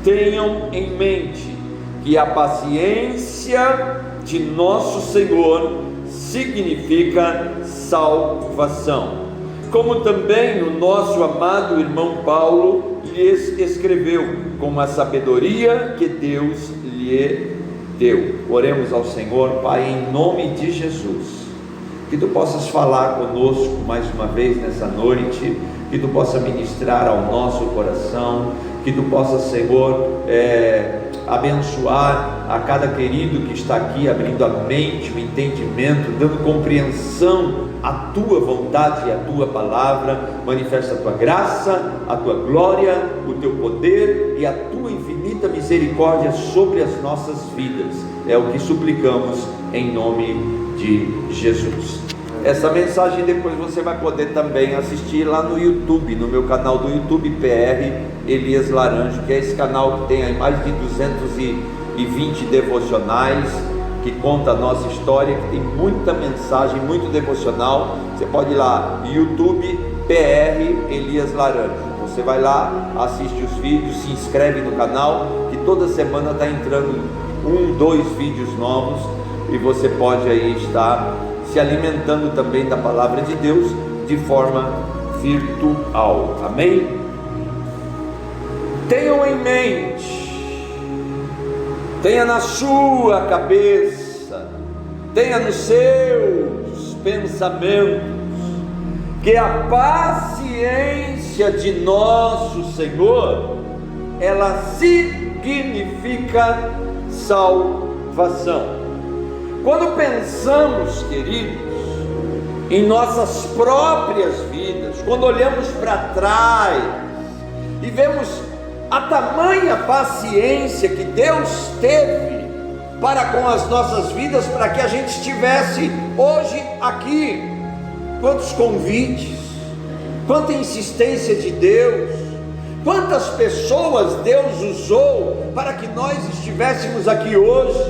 tenham em mente que a paciência de nosso Senhor significa salvação, como também o nosso amado irmão Paulo lhes escreveu, com a sabedoria que Deus lhe deu. Oremos ao Senhor. Pai, em nome de Jesus, que Tu possas falar conosco mais uma vez nessa noite, que Tu possa ministrar ao nosso coração, que Tu possa, Senhor, abençoar a cada querido que está aqui, abrindo a mente, o entendimento, dando compreensão à Tua vontade e à Tua palavra. Manifesta a Tua graça, a Tua glória, o Teu poder e a Tua infinita misericórdia sobre as nossas vidas. É o que suplicamos em nome de Jesus. Essa mensagem depois você vai poder também assistir lá no YouTube, no meu canal do YouTube, PR Elias Laranjo, que é esse canal que tem aí mais de 220 devocionais, que conta a nossa história, que tem muita mensagem, muito devocional. Você pode ir lá, YouTube PR Elias Laranjo. Você vai lá, assiste os vídeos, se inscreve no canal, que toda semana está entrando 2 vídeos novos, e você pode aí estar se alimentando também da palavra de Deus de forma virtual. Amém? Tenham em mente, tenha na sua cabeça, tenha nos seus pensamentos, que a paciência de nosso Senhor, ela significa salvação. Quando pensamos, queridos, em nossas próprias vidas, quando olhamos para trás e vemos a tamanha paciência que Deus teve para com as nossas vidas, para que a gente estivesse hoje aqui, quantos convites, quanta insistência de Deus, quantas pessoas Deus usou para que nós estivéssemos aqui hoje,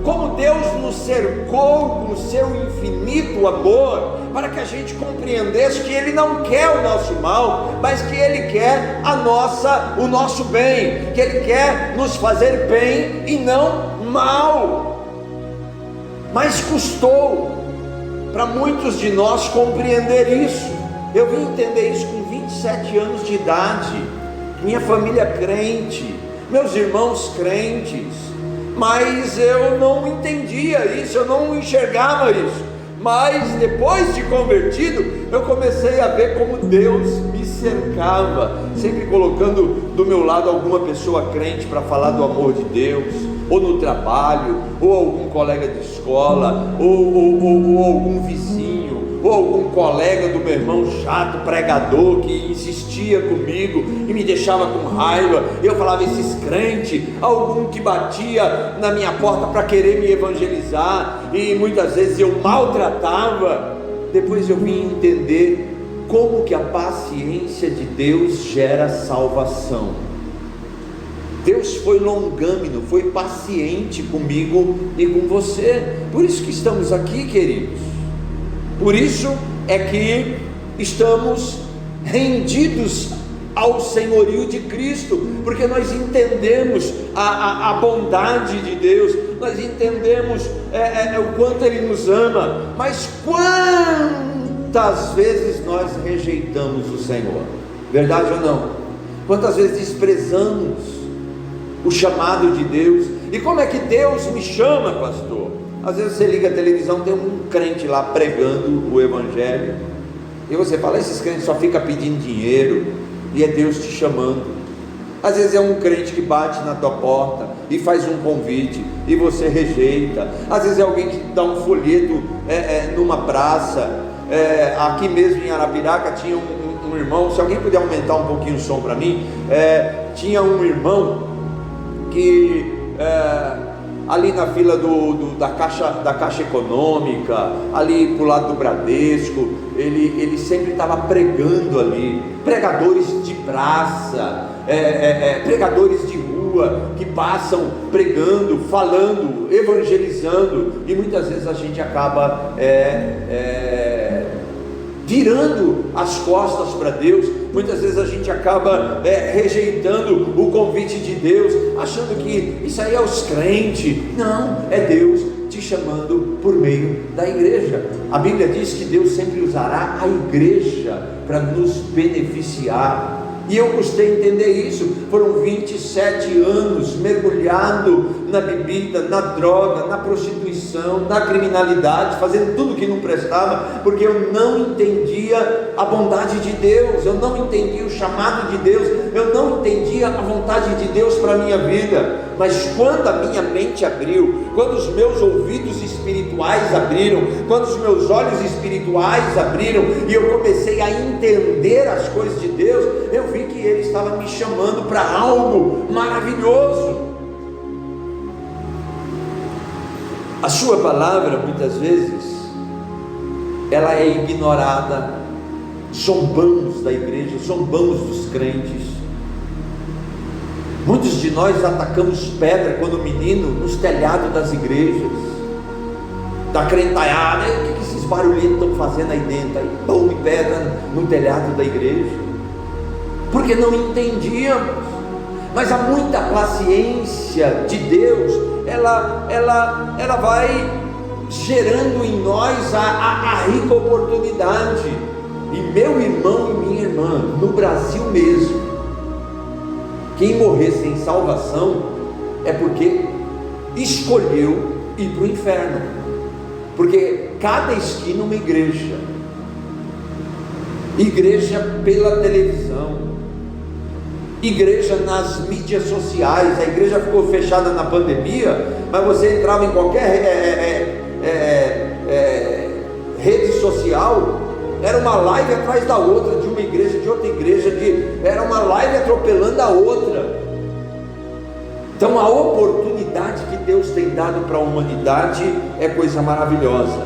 como Deus nos cercou com o seu infinito amor, para que a gente compreendesse que Ele não quer o nosso mal, mas que Ele quer o nosso bem, que Ele quer nos fazer bem e não mal. Mas custou para muitos de nós compreender isso. Eu vim entender isso com 27 anos de idade, minha família crente, meus irmãos crentes, mas eu não entendia isso, eu não enxergava isso. Mas depois de convertido, eu comecei a ver como Deus me cercava, sempre colocando do meu lado alguma pessoa crente para falar do amor de Deus, ou no trabalho, ou algum colega de escola, ou algum vizinho, ou algum colega do meu irmão chato, pregador, que insistia comigo e me deixava com raiva. Eu falava, esses crentes, algum que batia na minha porta para querer me evangelizar, e muitas vezes eu maltratava. Depois eu vim entender como que a paciência de Deus gera salvação. Deus foi longâmino, foi paciente comigo e com você. Por isso que estamos aqui, queridos. Por isso é que estamos rendidos ao senhorio de Cristo, porque nós entendemos a bondade de Deus, nós entendemos o quanto Ele nos ama. Mas quantas vezes nós rejeitamos o Senhor? Verdade ou não? Quantas vezes desprezamos o chamado de Deus? E como é que Deus me chama, pastor? Às vezes você liga a televisão, tem um crente lá pregando o evangelho, e você fala, esses crentes só ficam pedindo dinheiro, e é Deus te chamando. Às vezes é um crente que bate na tua porta e faz um convite, e você rejeita. Às vezes é alguém que dá um folheto numa praça. Aqui mesmo em Arapiraca tinha um irmão, se alguém puder aumentar um pouquinho o som para mim, tinha um irmão que ali na fila da Caixa Econômica, ali pro lado do Bradesco, ele sempre estava pregando ali, pregadores de praça, pregadores de rua, que passam pregando, falando, evangelizando, e muitas vezes a gente acaba virando as costas para Deus, muitas vezes a gente acaba rejeitando o convite de Deus, achando que isso aí é os crentes. Não, é Deus te chamando por meio da igreja. A Bíblia diz que Deus sempre usará a igreja para nos beneficiar. E eu custei entender isso. Foram 27 anos mergulhado na bebida, na droga, na prostituição, na criminalidade, fazendo tudo que não prestava, porque eu não entendia a bondade de Deus, eu não entendia o chamado de Deus, eu não entendia a vontade de Deus para a minha vida. Mas quando a minha mente abriu, quando os meus ouvidos espirituais abriram, quando os meus olhos espirituais abriram, e eu comecei a entender as coisas de Deus, eu vi que Ele estava me chamando para algo maravilhoso. A sua palavra, muitas vezes, ela é ignorada. Zombamos da igreja, zombamos dos crentes. Muitos de nós atacamos pedra quando menino nos telhados das igrejas, da crentalhada. O que esses barulhentos estão fazendo aí dentro? Aí pão e pedra no telhado da igreja, porque não entendíamos. Mas há muita paciência de Deus, ela vai gerando em nós a rica oportunidade. E meu irmão e minha irmã, no Brasil mesmo, quem morrer sem salvação é porque escolheu ir para o inferno, porque cada esquina é uma igreja, igreja pela televisão, igreja nas mídias sociais. A igreja ficou fechada na pandemia, mas você entrava em qualquer rede social, era uma live atrás da outra, de uma igreja, de outra igreja, era uma live atropelando a outra. Então a oportunidade que Deus tem dado para a humanidade é coisa maravilhosa.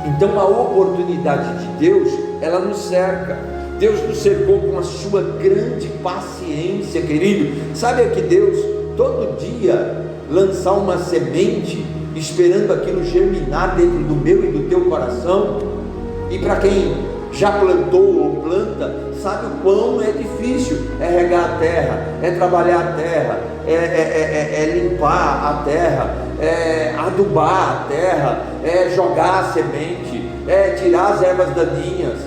Então a oportunidade de Deus, ela nos cerca. Deus nos cercou com a sua grande paciência, querido. Sabe que Deus todo dia lançar uma semente, esperando aquilo germinar dentro do meu e do teu coração? E para quem já plantou ou planta, sabe o quão é difícil. É regar a terra, é trabalhar a terra, é limpar a terra, é adubar a terra, é jogar a semente, é tirar as ervas daninhas,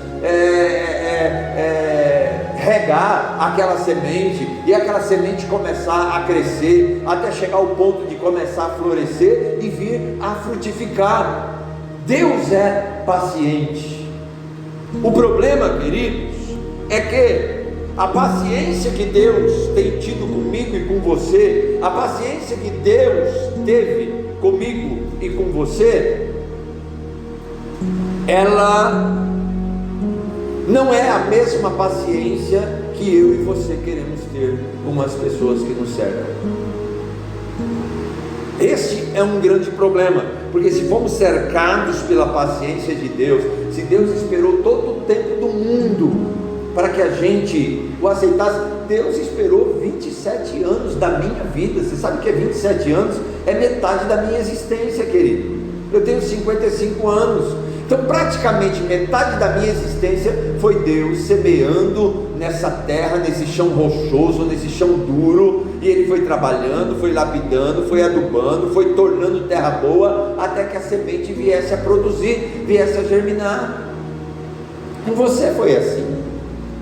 regar aquela semente, e aquela semente começar a crescer, até chegar ao ponto de começar a florescer e vir a frutificar. Deus é paciente. O problema, queridos, é que a paciência que Deus tem tido comigo e com você, a paciência que Deus teve comigo e com você, ela não é a mesma paciência que eu e você queremos ter com as pessoas que nos cercam. Este é um grande problema, porque se fomos cercados pela paciência de Deus, se Deus esperou todo o tempo do mundo para que a gente o aceitasse, Deus esperou 27 anos da minha vida. Você sabe que 27 anos é metade da minha existência, querido. Eu tenho 55 anos, então praticamente metade da minha existência foi Deus semeando nessa terra, nesse chão rochoso, nesse chão duro, e Ele foi trabalhando, foi lapidando, foi adubando, foi tornando terra boa, até que a semente viesse a produzir, viesse a germinar. Com você foi assim.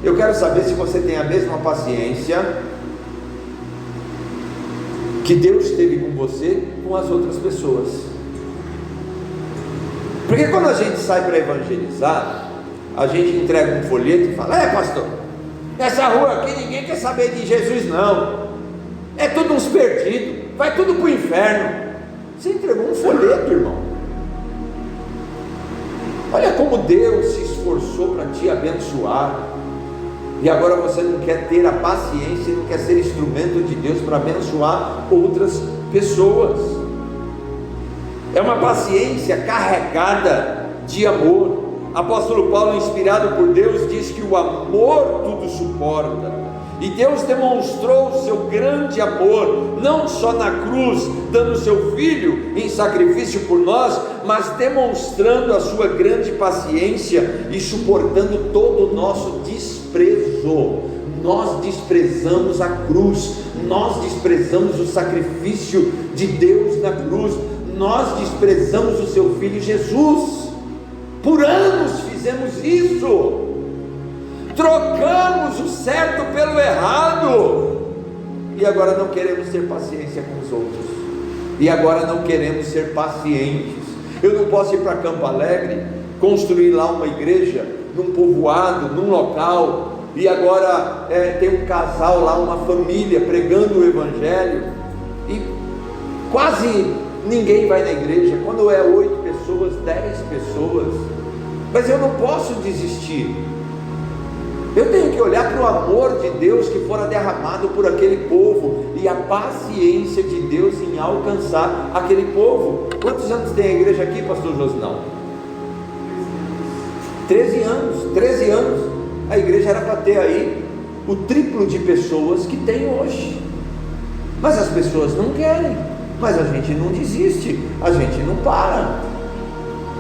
Eu quero saber se você tem a mesma paciência que Deus teve com você, com as outras pessoas. Porque quando a gente sai para evangelizar, a gente entrega um folheto e fala: pastor, nessa rua aqui ninguém quer saber de Jesus não, é tudo uns perdidos, vai tudo para o inferno. Você entregou um folheto, irmão. Olha como Deus se esforçou para te abençoar, e agora você não quer ter a paciência, não quer ser instrumento de Deus para abençoar outras pessoas. É uma paciência carregada de amor. Apóstolo Paulo, inspirado por Deus, diz que o amor tudo suporta. E Deus demonstrou o seu grande amor, não só na cruz, dando o seu Filho em sacrifício por nós, mas demonstrando a sua grande paciência e suportando todo o nosso desprezo desprezou. Nós desprezamos a cruz, nós desprezamos o sacrifício de Deus na cruz, nós desprezamos o seu Filho Jesus. Por anos fizemos isso, trocamos o certo pelo errado, e agora não queremos ter paciência com os outros, e agora não queremos ser pacientes. Eu não posso ir para Campo Alegre, construir lá uma igreja, num povoado, num local, e agora tem um casal lá, uma família pregando o Evangelho, e quase ninguém vai na igreja. Quando é 8 pessoas, 10 pessoas, mas eu não posso desistir. Eu tenho que olhar para o amor de Deus que fora derramado por aquele povo, e a paciência de Deus em alcançar aquele povo. Quantos anos tem a igreja aqui, pastor Josinaldo? 13 anos, 13 anos. A igreja era para ter aí o triplo de pessoas que tem hoje, mas as pessoas não querem. Mas a gente não desiste, a gente não para,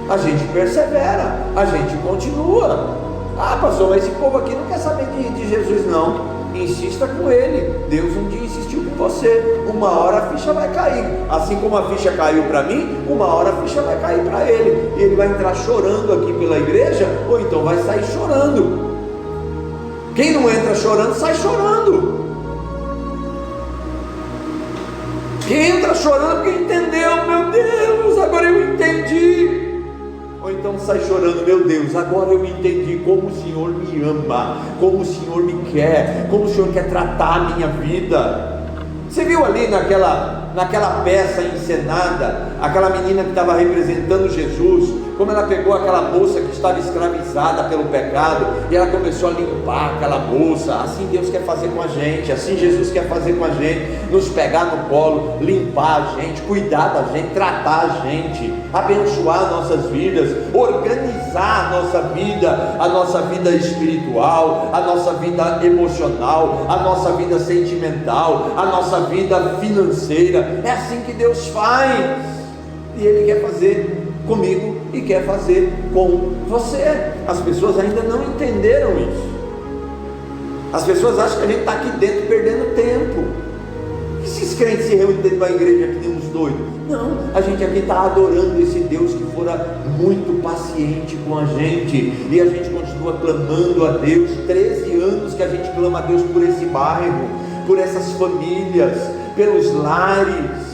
a gente persevera, a gente continua. Ah, pastor, mas esse povo aqui não quer saber de Jesus. Não, insista com ele. Deus um dia insistiu com você, uma hora a ficha vai cair. Assim como a ficha caiu para mim, uma hora a ficha vai cair para ele, e ele vai entrar chorando aqui pela igreja, ou então vai sair chorando. Quem não entra chorando, sai chorando. Quem entra chorando porque entendeu, meu Deus, agora eu entendi. Ou então sai chorando, meu Deus, agora eu entendi como o Senhor me ama, como o Senhor me quer, como o Senhor quer tratar a minha vida. Você viu ali naquela peça encenada, aquela menina que estava representando Jesus, como ela pegou aquela moça que estava escravizada pelo pecado, e ela começou a limpar aquela moça. Assim Deus quer fazer com a gente, assim Jesus quer fazer com a gente, nos pegar no colo, limpar a gente, cuidar da gente, tratar a gente, abençoar nossas vidas, organizar a nossa vida espiritual, a nossa vida emocional, a nossa vida sentimental, a nossa vida financeira. É assim que Deus faz, e Ele quer fazer comigo e quer fazer com você. As pessoas ainda não entenderam isso. As pessoas acham que a gente está aqui dentro perdendo tempo. E se os crentes se reúnem dentro da igreja que nem uns doidos? Não, a gente aqui está adorando esse Deus que fora muito paciente com a gente, e a gente continua clamando a Deus. 13 anos que a gente clama a Deus por esse bairro, por essas famílias, pelos lares.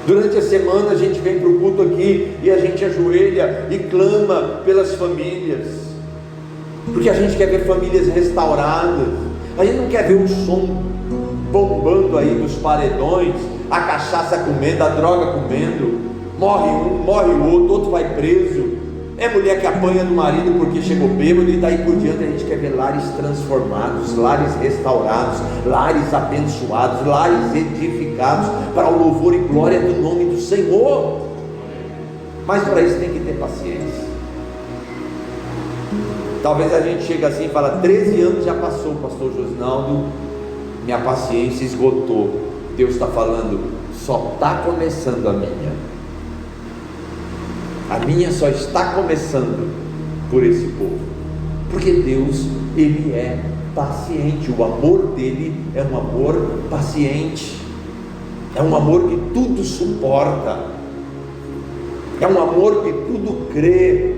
Durante a semana a gente vem para o culto aqui e a gente ajoelha e clama pelas famílias, porque a gente quer ver famílias restauradas. A gente não quer ver o som bombando aí dos paredões, a cachaça comendo, a droga comendo, morre um, morre o outro vai preso, é mulher que apanha do marido porque chegou bêbado, e daí por diante. A gente quer ver lares transformados, lares restaurados, lares abençoados, lares edificados para o louvor e glória do nome do Senhor. Mas para isso tem que ter paciência. Talvez a gente chegue assim e fala: 13 anos já passou, pastor Josinaldo, minha paciência esgotou. Deus está falando: só está começando a minha. A minha só está começando por esse povo, porque Deus, Ele é paciente. O amor dele é um amor paciente, é um amor que tudo suporta, é um amor que tudo crê,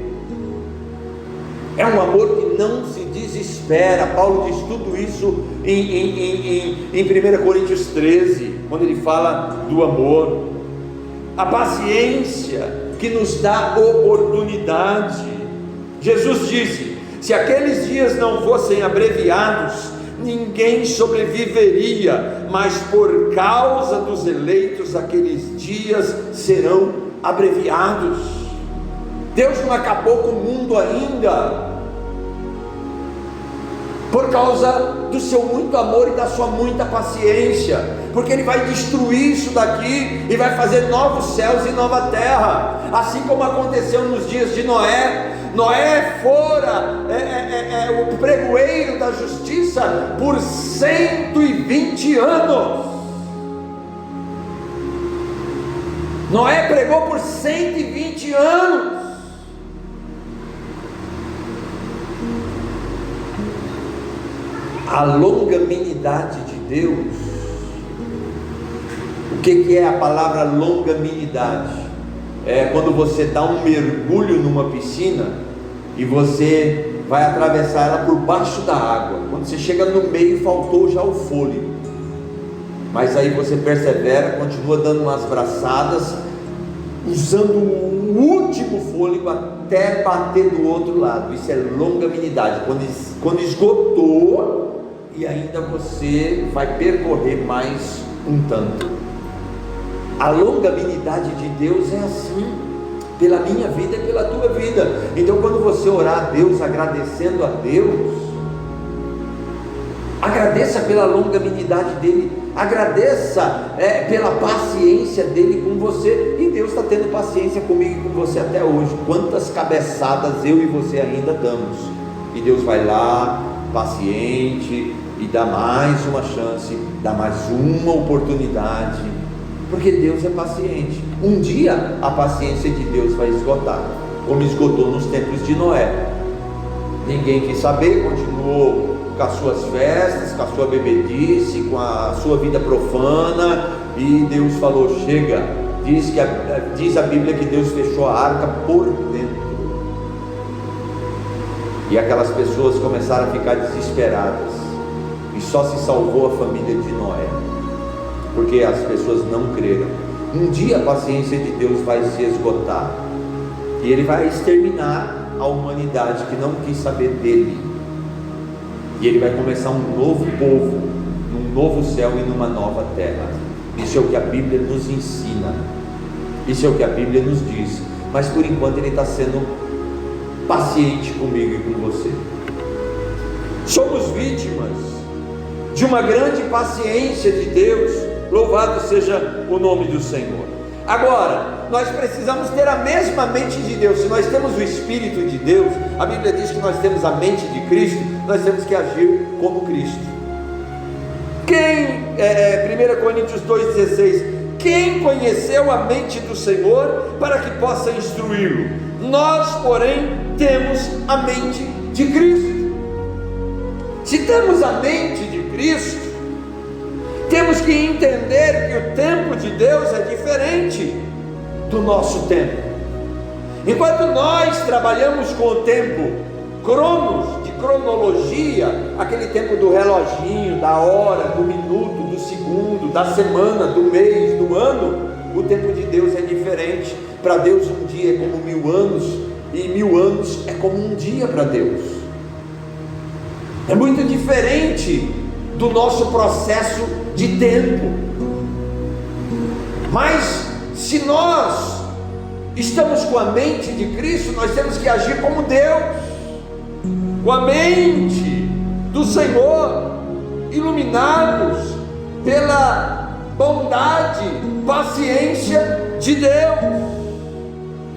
é um amor que não se desespera. Paulo diz tudo isso em 1 Coríntios 13, quando ele fala do amor, a paciência que nos dá oportunidade. Jesus disse: se aqueles dias não fossem abreviados, ninguém sobreviveria, mas por causa dos eleitos, aqueles dias serão abreviados. Deus não acabou com o mundo ainda, por causa do seu muito amor e da sua muita paciência, porque Ele vai destruir isso daqui e vai fazer novos céus e nova terra, assim como aconteceu nos dias de Noé. Noé fora o pregoeiro da justiça por 120 anos. Noé pregou por 120 anos. A longanimidade de Deus. O que é a palavra longanimidade? É quando você dá um mergulho numa piscina e você vai atravessar ela por baixo da água. Quando você chega no meio, faltou já o fôlego, mas aí você persevera, continua dando umas braçadas, usando o último fôlego até bater do outro lado. Isso é longanimidade, quando esgotou, e ainda você vai percorrer mais um tanto. A longanimidade de Deus é assim, pela minha vida e pela tua vida. Então, quando você orar a Deus, agradecendo a Deus, agradeça pela longanimidade dele, agradeça pela paciência dele com você. E Deus está tendo paciência comigo e com você até hoje. Quantas cabeçadas eu e você ainda damos, e Deus vai lá, paciente, e dá mais uma chance, dá mais uma oportunidade, porque Deus é paciente. Um dia a paciência de Deus vai esgotar, como esgotou nos tempos de Noé. Ninguém quis saber, continuou com as suas festas, com a sua bebedice, com a sua vida profana, e Deus falou: chega. Diz a Bíblia que Deus fechou a arca por dentro, e aquelas pessoas começaram a ficar desesperadas, e só se salvou a família de Noé, porque as pessoas não creram. Um dia a paciência de Deus vai se esgotar, e Ele vai exterminar a humanidade que não quis saber dele, e Ele vai começar um novo povo, num novo céu e numa nova terra. Isso é o que a Bíblia nos ensina, isso é o que a Bíblia nos diz. Mas por enquanto Ele está sendo paciente comigo e com você. Somos vítimas de uma grande paciência de Deus. Louvado seja o nome do Senhor. Agora, nós precisamos ter a mesma mente de Deus. Se nós temos o Espírito de Deus, a Bíblia diz que nós temos a mente de Cristo, nós temos que agir como Cristo. 1 Coríntios 2,16: quem conheceu a mente do Senhor para que possa instruí-lo? Nós, porém, temos a mente de Cristo. Se temos a mente de Cristo, temos que entender que o tempo de Deus é diferente do nosso tempo. Enquanto nós trabalhamos com o tempo cronos, de cronologia, aquele tempo do reloginho, da hora, do minuto, do segundo, da semana, do mês, do ano, o tempo de Deus é diferente. Para Deus um dia é como 1000 anos, e 1000 anos é como um dia para Deus. É muito diferente do nosso processo de tempo. Mas se nós estamos com a mente de Cristo, nós temos que agir como Deus, com a mente do Senhor, iluminados pela bondade, paciência de Deus.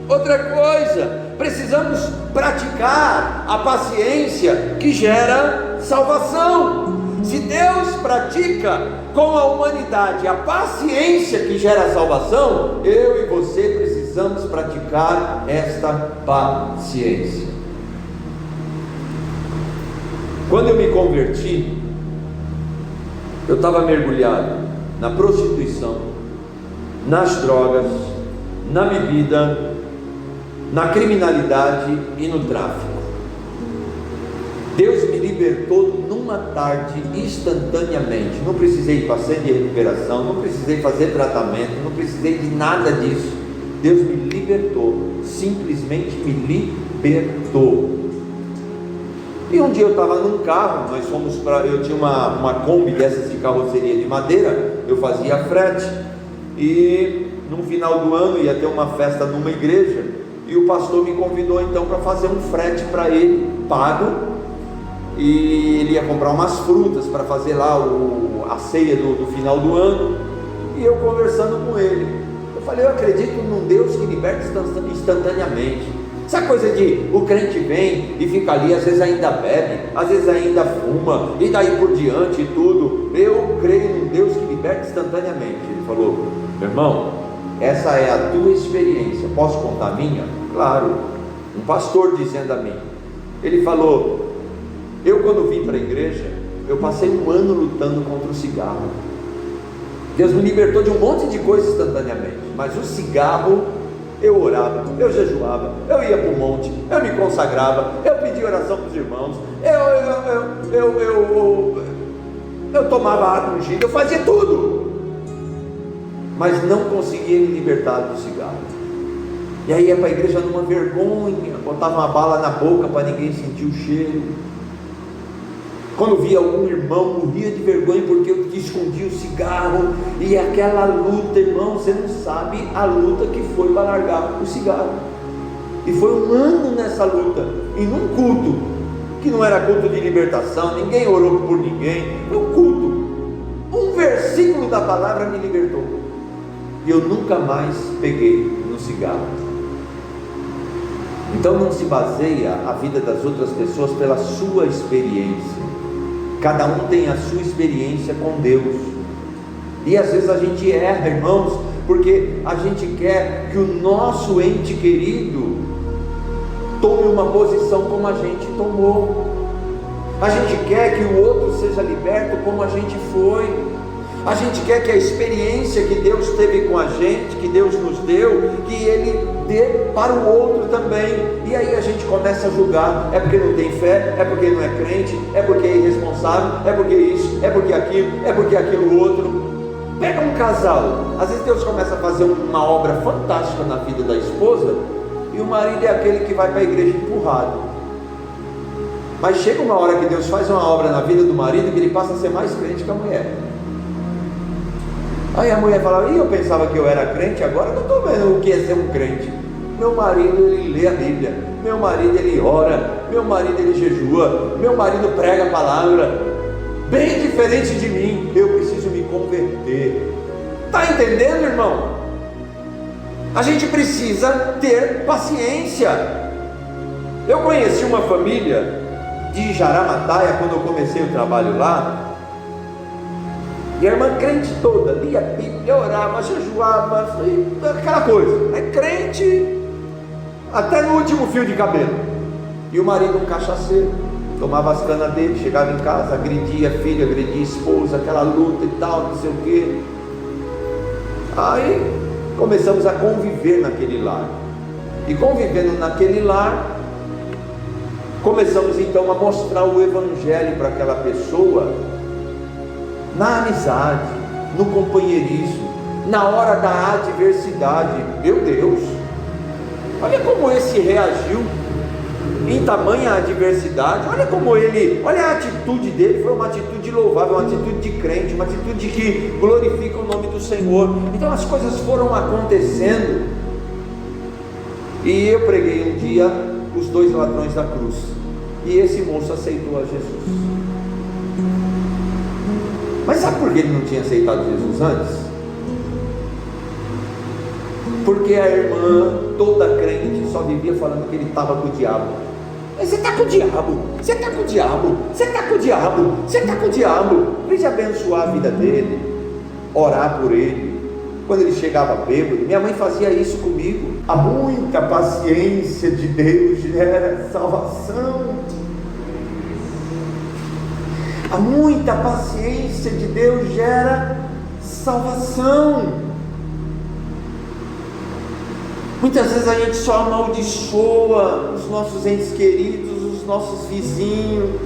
Outra coisa, precisamos praticar a paciência que gera salvação. Se Deus pratica com a humanidade a paciência que gera salvação, eu e você precisamos praticar esta paciência. Quando eu me converti, eu estava mergulhado na prostituição, nas drogas, na bebida, na criminalidade e no tráfico. Deus me libertou numa tarde, instantaneamente. Não precisei de passeio de recuperação, não precisei fazer tratamento, não precisei de nada disso. Deus me libertou, simplesmente me libertou. E um dia eu estava num carro, eu tinha uma Kombi dessas de carroceria de madeira, eu fazia frete, e no final do ano ia ter uma festa numa igreja, e o pastor me convidou então para fazer um frete para ele, pago, e ele ia comprar umas frutas para fazer lá a ceia do final do ano, e eu conversando com ele, eu falei: eu acredito num Deus que liberta instantaneamente. Essa coisa de o crente vem e fica ali, às vezes ainda bebe, às vezes ainda fuma, e daí por diante e tudo. Eu creio num Deus que liberta instantaneamente. Ele falou: meu irmão, essa é a tua experiência, posso contar a minha? Claro. Um pastor dizendo a mim, ele falou: eu quando vim para a igreja, eu passei um ano lutando contra o cigarro. Deus me libertou de um monte de coisa instantaneamente, mas o cigarro, eu orava, eu jejuava, eu ia para o monte, eu me consagrava, eu pedia oração para os irmãos, eu tomava água ungida, eu fazia tudo, mas não conseguia me libertar do cigarro. E aí ia para a igreja numa vergonha, botava uma bala na boca para ninguém sentir o cheiro. Quando via algum irmão, morria de vergonha porque eu escondia o cigarro. E aquela luta, irmão, você não sabe a luta que foi para largar o cigarro. E foi um ano nessa luta, e num culto, que não era culto de libertação, ninguém orou por ninguém, foi um culto. Um versículo da palavra me libertou. E eu nunca mais peguei no cigarro. Então não se baseia a vida das outras pessoas pela sua experiência. Cada um tem a sua experiência com Deus. E às vezes a gente erra, irmãos, porque a gente quer que o nosso ente querido tome uma posição como a gente tomou. A gente quer que o outro seja liberto como a gente foi. A gente quer que a experiência que Deus teve com a gente, que Deus nos deu, que Ele dê para o outro também. E aí a gente começa a julgar, é porque não tem fé, é porque não é crente, é porque é irresponsável, é porque isso, é porque aquilo outro. Pega um casal, às vezes Deus começa a fazer uma obra fantástica na vida da esposa, e o marido é aquele que vai para a igreja empurrado. Mas chega uma hora que Deus faz uma obra na vida do marido, que ele passa a ser mais crente que a mulher. Aí a mulher fala: eu pensava que eu era crente, agora eu estou vendo o que é ser um crente. Meu marido, ele lê a Bíblia, meu marido, ele ora, meu marido, ele jejua, meu marido prega a palavra, bem diferente de mim. Eu preciso me converter. Está entendendo, irmão? A gente precisa ter paciência. Eu conheci uma família de Jaramataia quando eu comecei o trabalho lá. E a irmã crente toda, lia a Bíblia, orava, jejuava, aquela coisa. É crente até no último fio de cabelo. E o marido um cachaceiro, tomava as canas dele, chegava em casa, agredia a filha, agredia a esposa, aquela luta e tal, não sei o quê. Aí começamos a conviver naquele lar. E convivendo naquele lar, começamos então a mostrar o Evangelho para aquela pessoa, na amizade, no companheirismo, na hora da adversidade. Meu Deus, olha como esse reagiu em tamanha adversidade. Olha como ele, olha a atitude dele, foi uma atitude louvável, uma atitude de crente, uma atitude que glorifica o nome do Senhor. Então as coisas foram acontecendo, e eu preguei um dia os 2 ladrões da cruz, e esse moço aceitou a Jesus. Mas sabe por que ele não tinha aceitado Jesus antes? Porque a irmã, toda crente, só vivia falando que ele estava com o diabo. Mas você está com o diabo, você está com o diabo, você está com o diabo, você está com o diabo. Em vez de abençoar a vida dele, orar por ele, quando ele chegava bêbado, minha mãe fazia isso comigo. A muita paciência de Deus gera salvação. A muita paciência de Deus gera salvação. Muitas vezes a gente só amaldiçoa os nossos entes queridos, os nossos vizinhos.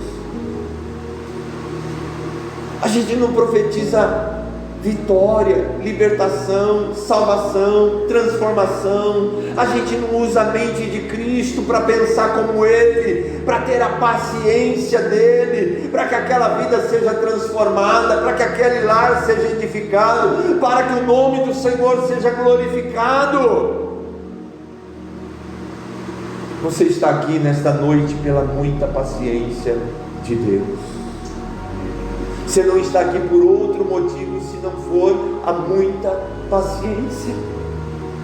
A gente não profetiza vitória, libertação, salvação, transformação. A gente não usa a mente de Cristo para pensar como Ele, para ter a paciência dEle, para que aquela vida seja transformada, para que aquele lar seja edificado, para que o nome do Senhor seja glorificado. Você está aqui nesta noite pela muita paciência de Deus. Você não está aqui por outro motivo, se não for a muita paciência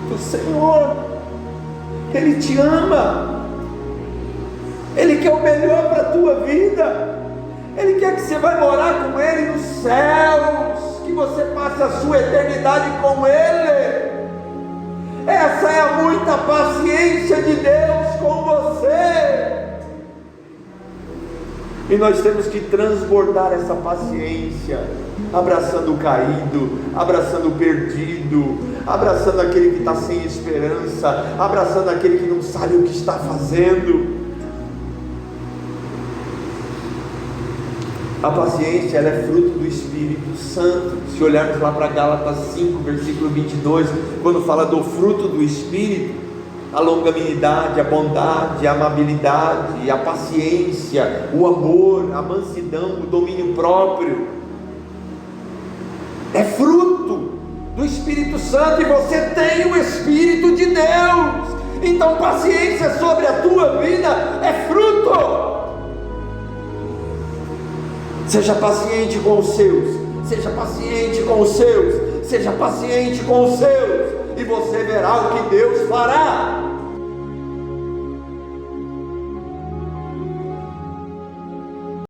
do Senhor. Ele te ama, Ele quer o melhor para a tua vida, Ele quer que você vai morar com Ele nos céus, que você passe a sua eternidade com Ele. Essa é a muita paciência de Deus com você. E nós temos que transbordar essa paciência, abraçando o caído, abraçando o perdido, abraçando aquele que está sem esperança, abraçando aquele que não sabe o que está fazendo. A paciência, ela é fruto do Espírito Santo. Se olharmos lá para Gálatas 5, versículo 22, quando fala do fruto do Espírito, a longanimidade, a bondade, a amabilidade, a paciência, o amor, a mansidão, o domínio próprio, é fruto do Espírito Santo, e você tem o Espírito de Deus. Então paciência sobre a tua vida é fruto. Seja paciente com os seus, seja paciente com os seus, seja paciente com os seus, e você verá o que Deus fará.